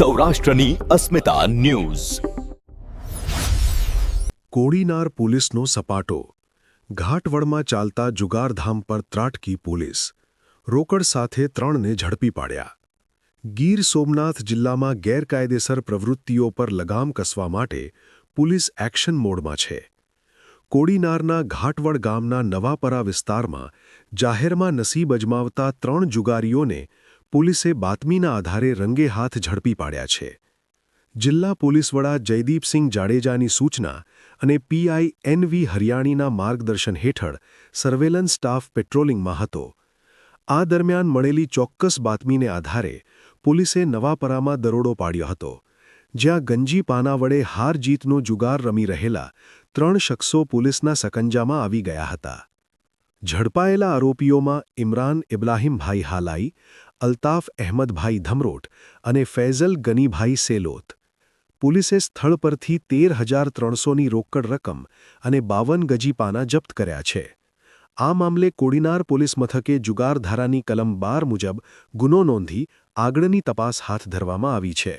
સૌરાષ્ટ્રની અસ્મિતા ન્યૂઝ. કોડીનાર પોલીસનો સપાટો. ઘાટવળમાં ચાલતા જુગારધામ પર ત્રાટકી પોલીસ. રોકડ સાથે 3ને ઝડપી પાડ્યા. ગીર સોમનાથ જિલ્લામાં ગેરકાયદેસર પ્રવૃત્તિઓ પર લગામ કસવા માટે પોલીસ એક્શન મોડમાં છે. કોડીનારના ઘાટવળ ગામના નવાપરા વિસ્તારમાં જાહેરમાં નસીબ અજમાવતા 3 જુગારીઓને પોલીસે બાતમીના આધારે રંગે હાથ ઝડપી પાડ્યા છે. જિલ્લા પોલીસ વડા જયદીપસિંહ જાડેજાની સૂચના અને પીઆઈ એનવી હરિયાણીના માર્ગદર્શન હેઠળ સર્વેલન્સ સ્ટાફ પેટ્રોલિંગમાં હતો. આ દરમિયાન મળેલી ચોક્કસ બાતમીને આધારે પોલીસે નવાપરામાં દરોડો પાડ્યો હતો, જ્યાં ગંજી પાના વડે હાર-જીતનો જુગાર રમી રહેલા 3 શખ્સો પોલીસના સકંજામાં આવી ગયા હતા. ઝડપાયેલા આરોપીઓમાં ઇમરાન ઇબ્રાહીમભાઈ હાલાઈ, અલ્તાફ અહેમદભાઈ ધમરોટ અને ફૈઝલ ગનીભાઈ સેલોત. પોલીસે સ્થળ પરથી 13,300ની રોકડ રકમ અને 52 ગજી પાના જપ્ત કર્યા છે. આ મામલે કોડીનાર પોલીસ મથકે જુગાર ધારાની કલમ 12 મુજબ ગુનો નોંધી આગળની તપાસ હાથ ધરવામાં આવી છે.